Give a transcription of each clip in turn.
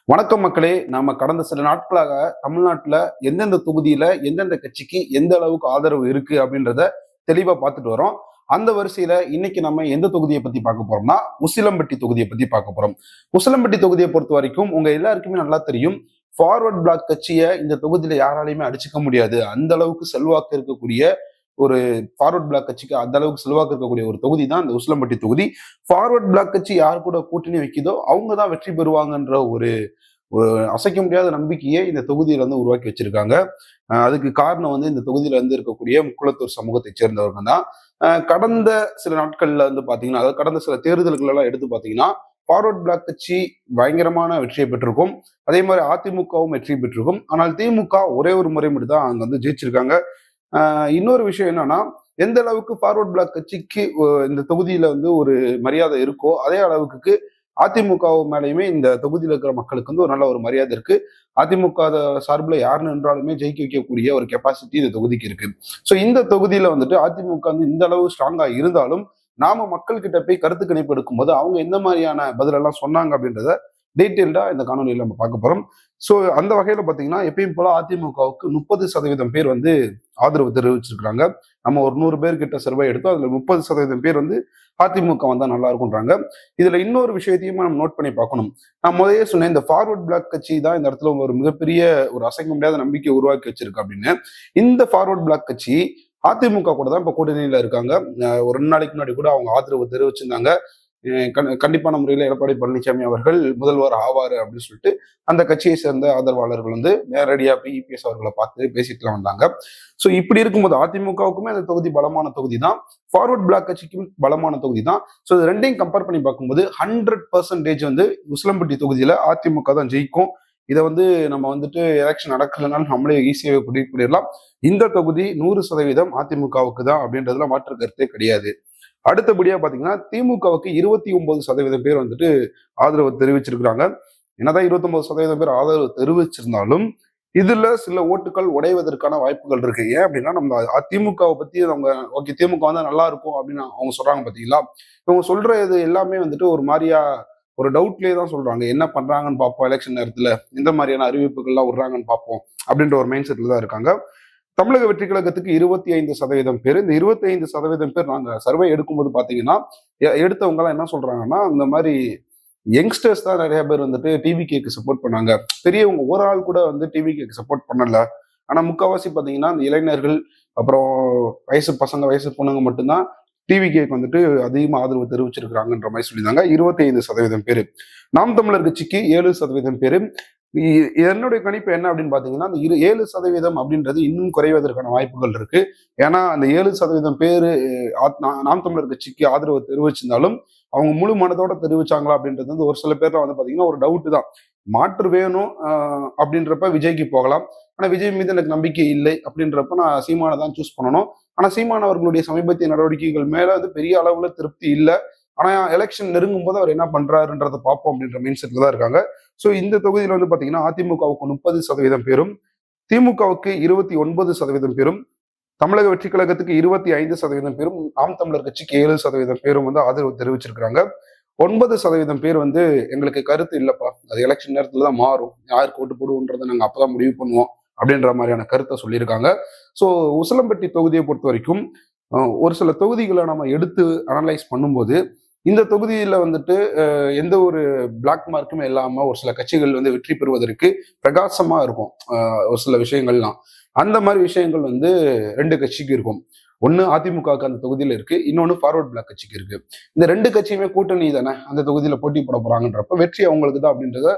வணக்கம் மக்களே. நாம கடந்த சில நாட்களாக தமிழ்நாட்டுல எந்தெந்த தொகுதியில எந்தெந்த கட்சிக்கு எந்த அளவுக்கு ஆதரவு இருக்கு அப்படின்றத தெளிவா பார்த்துட்டு வரோம். அந்த வரிசையில இன்னைக்கு நம்ம எந்த தொகுதியை பத்தி பார்க்க போறோம்னா உசிலம்பட்டி தொகுதியை பத்தி பார்க்க போறோம். உசிலம்பட்டி தொகுதியை பொறுத்த வரைக்கும் உங்க எல்லாருக்குமே நல்லா தெரியும். ஃபார்வர்ட் பிளாக் கட்சியை இந்த தொகுதியில யாராலையுமே அடிச்சுக்க முடியாது. அந்த அளவுக்கு செல்வாக்கு இருக்கக்கூடிய ஒரு ஃபார்வர்ட் பிளாக் கட்சிக்கு அந்த அளவுக்கு செல்வாக்கு இருக்கக்கூடிய ஒரு தொகுதி தான் இந்த உசிலம்பட்டி தொகுதி. ஃபார்வர்ட் பிளாக் கட்சி யார் கூட கூட்டணி வைக்குதோ அவங்க தான் வெற்றி பெறுவாங்கன்ற ஒரு ஒரு அசைக்க முடியாத நம்பிக்கையை இந்த தொகுதியில வந்து உருவாக்கி வச்சிருக்காங்க. அதுக்கு காரணம் வந்து இந்த தொகுதியில இருந்து இருக்கக்கூடிய முக்குளத்தூர் சமூகத்தை சேர்ந்தவர்கள் தான். கடந்த சில நாட்கள்ல வந்து பாத்தீங்கன்னா, அதாவது கடந்த சில தேர்தல்கள் எல்லாம் எடுத்து பாத்தீங்கன்னா, ஃபார்வர்ட் பிளாக் கட்சி பயங்கரமான வெற்றியை பெற்றிருக்கும். அதே மாதிரி அதிமுகவும் வெற்றி பெற்றிருக்கும். ஆனால் திமுக ஒரே ஒரு முறை மட்டும் தான் அங்க வந்து ஜெயிச்சிருக்காங்க. இன்னொரு விஷயம் என்னன்னா, எந்த அளவுக்கு ஃபார்வர்ட் பிளாக் கட்சிக்கு இந்த தொகுதியில வந்து ஒரு மரியாதை இருக்கோ அதே அளவுக்கு அதிமுக மேலேயுமே இந்த தொகுதியில் இருக்கிற மக்களுக்கு வந்து ஒரு நல்ல ஒரு மரியாதை இருக்கு. அதிமுக சார்பில் யார் நின்றாலுமே ஜெயிக்க வைக்கக்கூடிய ஒரு கெப்பாசிட்டி இந்த தொகுதிக்கு இருக்கு. ஸோ இந்த தொகுதியில வந்துட்டு அதிமுக வந்து இந்த அளவு ஸ்ட்ராங்கா இருந்தாலும் நாம மக்கள் கிட்ட போய் கருத்து கணிப்பு எடுக்கும்போது அவங்க எந்த மாதிரியான பதிலெல்லாம் சொன்னாங்க அப்படின்றத டீட்டெயில்டா இந்த காணொலியில் நம்ம பார்க்க போறோம். ஸோ அந்த வகையில பாத்தீங்கன்னா எப்பயும் போல அதிமுகவுக்கு 30% பேர் வந்து ஆதரவு தெரிவிச்சிருக்கிறாங்க. நம்ம ஒரு 100 பேர் கிட்ட சர்வே எடுத்தோம். அதுல 30% பேர் வந்து அதிமுக வந்தா நல்லா இருக்கும்ன்றாங்க. இதுல இன்னொரு விஷயத்தையும் நம்ம நோட் பண்ணி பார்க்கணும். நான் முதலே சொன்னேன், இந்த ஃபார்வர்ட் பிளாக் கட்சி தான் இந்த இடத்துல ஒரு மிகப்பெரிய ஒரு அசைக்க முடியாத நம்பிக்கை உருவாக்கி வச்சிருக்கு அப்படின்னு. இந்த ஃபார்வர்ட் பிளாக் கட்சி அதிமுக கூட தான் இப்ப கூட்டணியில இருக்காங்க. ஒரு 2 நாளைக்கு முன்னாடி கூட அவங்க ஆதரவு தெரிவிச்சிருந்தாங்க. கண்டிப்பான முறையில் எடப்பாடி பழனிசாமி அவர்கள் முதல்வர் ஆவாரு அப்படின்னு சொல்லிட்டு அந்த கட்சியை சேர்ந்த ஆதரவாளர்கள் வந்து நேரடியா இபிஎஸ் அவர்களை பார்த்து பேசிட்டுலாம் வந்தாங்க. ஸோ இப்படி இருக்கும்போது அதிமுகவுக்குமே அந்த தொகுதி பலமான தொகுதி தான், ஃபார்வர்ட் பிளாக் கட்சிக்கும் பலமான தொகுதி தான். ஸோ இது ரெண்டையும் கம்பேர் பண்ணி பார்க்கும்போது 100% வந்து உசிலம்பட்டி தொகுதியில அதிமுக தான் ஜெயிக்கும். இதை வந்து நம்ம வந்துட்டு எலெக்ஷன் நடக்கலனாலும் நம்மளே ஈஸியாக பண்ணிடலாம். இந்த தொகுதி 100% அதிமுகவுக்கு தான் அப்படின்றதுல மாற்று கருத்தே கிடையாது. அடுத்தபடியா பாத்தீங்கன்னா திமுகவுக்கு 29% பேர் வந்துட்டு ஆதரவு தெரிவிச்சிருக்கிறாங்க. என்னதான் 29% பேர் ஆதரவு தெரிவிச்சிருந்தாலும் இதுல சில ஓட்டுகள் உடைவதற்கான வாய்ப்புகள் இருக்கு. ஏன் அப்படின்னா நம்ம திமுகவை பத்தி அவங்க ஓகே திமுக வந்தா நல்லா இருக்கும் அப்படின்னு அவங்க சொல்றாங்க பாத்தீங்களா. இவங்க சொல்ற இது எல்லாமே வந்துட்டு ஒரு மாதிரியா ஒரு டவுட்லயே தான் சொல்றாங்க. என்ன பண்றாங்கன்னு பார்ப்போம், எலெக்ஷன் நேரத்துல எந்த மாதிரியான அறிவிப்புகள்லாம் விடுறாங்கன்னு பார்ப்போம் அப்படின்ற ஒரு மைண்ட் செட்ல தான் இருக்காங்க. தமிழக வெற்றி கழகத்துக்கு 25% பேர். இந்த 25% பேர் நாங்க சர்வே எடுக்கும்போது பாத்தீங்கன்னா எடுத்தவங்க எல்லாம் என்ன சொல்றாங்கன்னா, இந்த மாதிரி யங்ஸ்டர்ஸ் தான் நிறைய பேர் வந்துட்டு டிவிகேக்கு சப்போர்ட் பண்ணாங்க. பெரியவங்க ஒரு ஆள் கூட வந்து டிவிகேக்கு சப்போர்ட் பண்ணல. ஆனா முக்கால்வாசி பாத்தீங்கன்னா இந்த இளைஞர்கள், அப்புறம் வயசு பசங்க வயசு பொண்ணுங்க மட்டும்தான் டிவிகேக்கு வந்துட்டு அதிகமா ஆதரவு தெரிவிச்சிருக்கிறாங்கன்ற மாதிரி சொல்லியிருந்தாங்க. 25% பேரு. நாம் தமிழர் கட்சிக்கு 7% பேரு. என்னுடைய கணிப்பு என்ன அப்படின்னு பாத்தீங்கன்னா, அந்த 7% அப்படின்றது இன்னும் குறைவதற்கான வாய்ப்புகள் இருக்கு. ஏன்னா அந்த 7% பேரு நாம் தமிழர் கட்சிக்கு ஆதரவு தெரிவிச்சிருந்தாலும் அவங்க முழு மனதோட தெரிவிச்சாங்களா அப்படின்றது வந்து ஒரு சில பேர்லாம் வந்து பாத்தீங்கன்னா ஒரு டவுட் தான். மாற்று வேணும் அப்படின்றப்ப விஜய்க்கு போகலாம். ஆனா விஜய் மீது எனக்கு நம்பிக்கை இல்லை அப்படின்றப்ப நான் சீமானை தான் சூஸ் பண்ணணும். ஆனா சீமான் அவர்களுடைய சமீபத்திய நடவடிக்கைகள் மேல வந்து பெரிய அளவுல திருப்தி இல்லை. ஆனா எலெக்ஷன் நெருங்கும் போது அவர் என்ன பண்றாருன்றத பார்ப்போம் அப்படின்ற மைண்ட் செட்ல தான் இருக்காங்க. சோ இந்த தொகுதியில வந்து பாத்தீங்கன்னா அதிமுகவுக்கு 30% பேரும், திமுகவுக்கு 29% பேரும், தமிழக வெற்றி கழகத்துக்கு 25% பேரும், நாம் தமிழர் கட்சிக்கு 7% பேரும் வந்து ஆதரவு தெரிவிச்சிருக்காங்க. 9% பேர் வந்து எங்களுக்கு கருத்து இல்லப்பா, அது எலெக்ஷன் நேரத்துல தான் மாறும், யாருக்கு ஓட்டு போடுவோன்றதை நாங்க அப்பதான் முடிவு பண்ணுவோம் அப்படின்ற மாதிரியான கருத்தை சொல்லியிருக்காங்க. சோ உசிலம்பட்டி தொகுதியை பொறுத்த வரைக்கும் ஒரு சில தொகுதிகளை நம்ம எடுத்து அனலைஸ் பண்ணும்போது இந்த தொகுதியில வந்துட்டு எந்த ஒரு பிளாக் மார்க்குமே இல்லாம ஒரு சில கட்சிகள் வந்து வெற்றி பெறுவதற்கு பிரகாசமா இருக்கும். ஒரு சில விஷயங்கள்லாம் அந்த மாதிரி விஷயங்கள் வந்து 2 கட்சிக்கு இருக்கும். ஒன்னு அதிமுகவுக்கு அந்த தொகுதியில இருக்கு, இன்னொன்னு ஃபார்வர்ட் பிளாக் கட்சிக்கு இருக்கு. இந்த 2 கட்சியுமே கூட்டணி தானே அந்த தொகுதியில போட்டி போட போறாங்கன்றப்ப வெற்றி அவங்களுக்கு தான் அப்படின்றத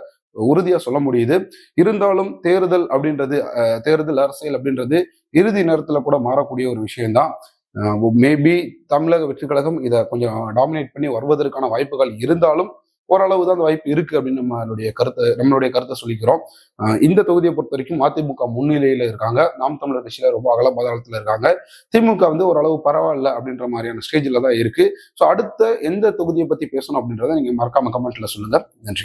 உறுதியா சொல்ல முடியுது. இருந்தாலும் தேர்தல் அப்படின்றது தேர்தல் அரசியல் அப்படின்றது இறுதி நேரத்துல கூட மாறக்கூடிய ஒரு விஷயம்தான். மேபி தமிழக வெற்றி கழகம் இதை கொஞ்சம் டாமினேட் பண்ணி வருவதற்கான வாய்ப்புகள் இருந்தாலும் ஓரளவு தான் அந்த வாய்ப்பு இருக்கு அப்படின்னு நம்மளுடைய கருத்தை சொல்லிக்கிறோம். இந்த தொகுதியை பொறுத்த வரைக்கும் அதிமுக முன்னிலையில இருக்காங்க. நாம் தமிழர் கட்சியில ரொம்ப அகல பாதாளத்துல இருக்காங்க. திமுக வந்து ஓரளவு பரவாயில்ல அப்படின்ற மாதிரியான ஸ்டேஜ்ல தான் இருக்கு. ஸோ அடுத்த எந்த தொகுதியை பத்தி பேசணும் அப்படின்றத நீங்க மறக்காம கமெண்ட்ல சொல்லுங்க. நன்றி.